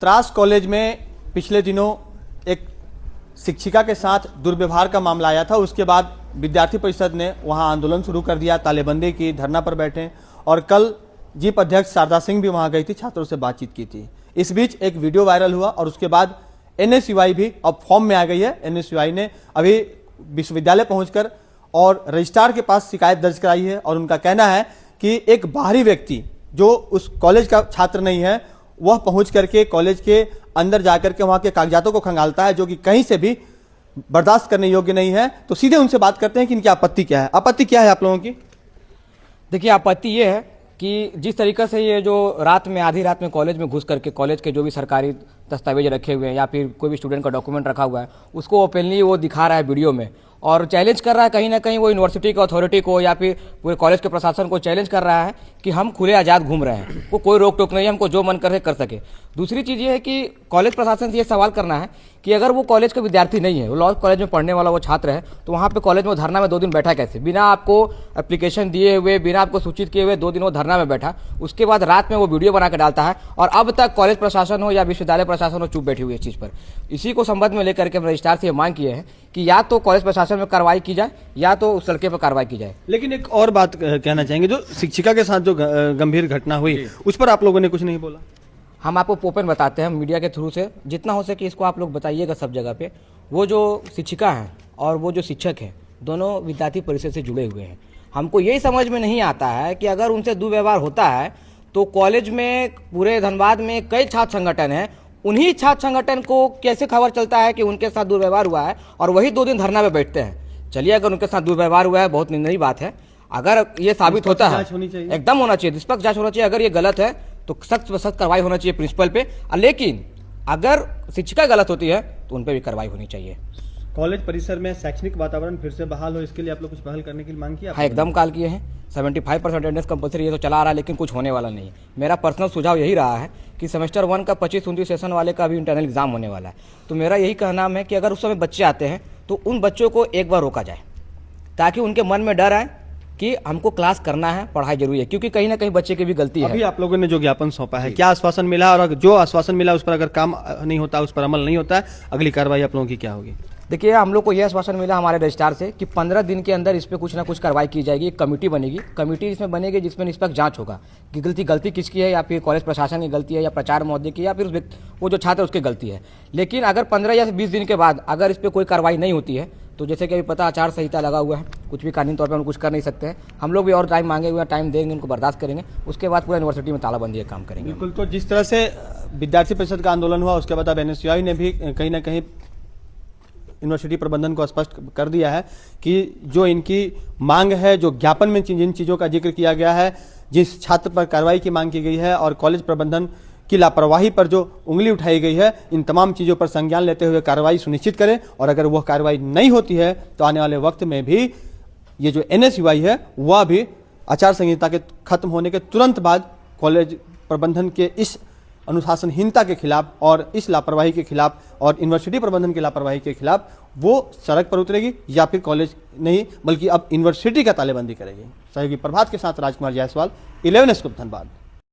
त्रास कॉलेज में पिछले दिनों एक शिक्षिका के साथ दुर्व्यवहार का मामला आया था। उसके बाद विद्यार्थी परिषद ने वहां आंदोलन शुरू कर दिया, तालेबंदी की, धरना पर बैठे और कल जीप अध्यक्ष शारदा सिंह भी वहां गई थी, छात्रों से बातचीत की थी। इस बीच एक वीडियो वायरल हुआ और उसके बाद एनएसयूआई भी अब फॉर्म में आ गई है। एनएसयूआई ने अभी विश्वविद्यालय पहुंचकर और रजिस्ट्रार के पास शिकायत दर्ज कराई है और उनका कहना है कि एक बाहरी व्यक्ति जो उस कॉलेज का छात्र नहीं है वह पहुंच करके कॉलेज के अंदर जाकर के वहां के कागजातों को खंगालता है, जो कि कहीं से भी बर्दाश्त करने योग्य नहीं है। तो सीधे उनसे बात करते हैं कि इनकी आपत्ति क्या है। आपत्ति क्या है आप लोगों की? देखिए, आपत्ति ये है कि जिस तरीके से ये जो रात में आधी रात में कॉलेज में घुस करके कॉलेज के जो भी सरकारी दस्तावेज रखे हुए हैं या फिर कोई भी स्टूडेंट का डॉक्यूमेंट रखा हुआ है उसको ओपनली वो दिखा रहा है वीडियो में और चैलेंज कर रहा है कहीं ना कहीं वो यूनिवर्सिटी की अथॉरिटी को या फिर पूरे कॉलेज के प्रशासन को चैलेंज कर रहा है कि हम खुले आज़ाद घूम रहे हैं, वो कोई रोक टोक नहीं है, हमको जो मन करे कर सके। दूसरी चीज़ ये है कि कॉलेज प्रशासन से ये सवाल करना है कि अगर वो कॉलेज का विद्यार्थी नहीं है, वो लॉ कॉलेज में पढ़ने वाला वो छात्र है, तो वहाँ पे कॉलेज में धरना में 2 दिन बैठा कैसे? बिना आपको एप्लीकेशन दिए हुए, बिना आपको सूचित किए हुए 2 दिन वो धरना में बैठा। उसके बाद रात में वो वीडियो बना के डालता है और अब तक कॉलेज प्रशासन हो या विश्वविद्यालय प्रशासन हो चुप बैठी हुई है इस चीज़ पर। इसी को संबंध में लेकर के हम रजिस्ट्रार से ये मांग किए हैं कि या तो कॉलेज प्रशासन में कार्रवाई की जाए या तो उस लड़के पर कार्रवाई की जाए। लेकिन एक और बात कहना चाहेंगे, जो शिक्षिका के साथ जो गंभीर घटना हुई उस पर आप लोगों ने कुछ नहीं बोला? हम आपको ओपन बताते हैं मीडिया के थ्रू से, जितना हो सके इसको आप लोग बताइएगा सब जगह पे। वो जो शिक्षिका हैं और वो जो शिक्षक हैं दोनों विद्यार्थी परिषद से जुड़े हुए हैं। हमको यही समझ में नहीं आता है कि अगर उनसे दुर्व्यवहार होता है तो कॉलेज में पूरे धनबाद में कई छात्र संगठन हैं, उन्हीं छात्र संगठन को कैसे खबर चलता है कि उनके साथ दुर्व्यवहार हुआ है और वही 2 दिन धरना में बैठते हैं। चलिए, अगर उनके साथ दुर्व्यवहार हुआ है बहुत निंदनीय बात है। अगर ये साबित होता है एकदम होना चाहिए, निष्पक्ष जांच होना चाहिए। अगर ये गलत है तो सख्त सख्त कार्रवाई होना चाहिए प्रिंसिपल पे, लेकिन अगर शिक्षिका गलत होती है तो उन पर भी कार्रवाई होनी चाहिए। कॉलेज परिसर में शैक्षणिक वातावरण फिर से बहाल हो, इसके लिए आप लोग कुछ पहल करने की मांग की? हाँ, एकदम कॉल किए हैं। 75% अटेंडेंस कंपलसरी ये तो चला आ रहा है, लेकिन कुछ होने वाला नहीं है। मेरा पर्सनल सुझाव यही रहा है कि सेमेस्टर 1 का 25-29 सेशन वाले का भी इंटरनल एग्जाम होने वाला है, तो मेरा यही कहना है कि अगर उस समय बच्चे आते हैं तो उन बच्चों को एक बार रोका जाए ताकि उनके मन में डर आए कि हमको क्लास करना है, पढ़ाई जरूरी है, क्योंकि कहीं ना कहीं बच्चे की भी गलती है। अभी आप लोगों ने जो ज्ञापन सौंपा है, क्या आश्वासन मिला? और जो आश्वासन मिला उस पर अगर काम नहीं होता, उस पर अमल नहीं होता है, अगली कार्रवाई आप लोगों की क्या होगी? देखिए, हम लोग को यह आश्वासन मिला हमारे रजिस्ट्रार से कि 15 दिन के अंदर इस पर कुछ ना कुछ कार्रवाई की जाएगी। एक कमेटी बनेगी, कमेटी इसमें बनेगी जिसमें निष्पक्ष जांच होगा कि गलती किसकी है, या फिर कॉलेज प्रशासन की गलती है, या प्राचार्य महोदय की, या फिर वो जो छात्र है उसकी गलती है। लेकिन अगर 15 या 20 दिन के बाद अगर इस पर कोई कार्रवाई नहीं होती है तो जैसे कि अभी पता आचार संहिता लगा हुआ है, कुछ भी कानूनी तौर पर हम कुछ कर नहीं सकते हैं। हम लोग भी और टाइम मांगे हुए हैं, टाइम देंगे, उनको बर्दाश्त करेंगे। उसके बाद पूरा यूनिवर्सिटी में तालाबंदी का काम करेंगे। बिल्कुल। तो जिस तरह से विद्यार्थी परिषद का आंदोलन हुआ उसके बाद अब एनएसयूआई ने भी कहीं ना कहीं यूनिवर्सिटी प्रबंधन को स्पष्ट कर दिया है कि जो इनकी मांग है, जो ज्ञापन में जिन चीज़ों का जिक्र किया गया है, जिस छात्र पर कार्रवाई की मांग की गई है और कॉलेज प्रबंधन की लापरवाही पर जो उंगली उठाई गई है, इन तमाम चीज़ों पर संज्ञान लेते हुए कार्रवाई सुनिश्चित करें। और अगर वह कार्रवाई नहीं होती है तो आने वाले वक्त में भी ये जो एनएसयूआई है वह भी आचार संहिता के खत्म होने के तुरंत बाद कॉलेज प्रबंधन के इस अनुशासनहीनता के खिलाफ और इस लापरवाही के खिलाफ और यूनिवर्सिटी प्रबंधन की लापरवाही के खिलाफ वो सड़क पर उतरेगी, या फिर कॉलेज नहीं बल्कि अब यूनिवर्सिटी का तालेबंदी करेगी। सहयोगी प्रभात के साथ राजकुमार जायसवाल, 11 स्कूप, धनबाद।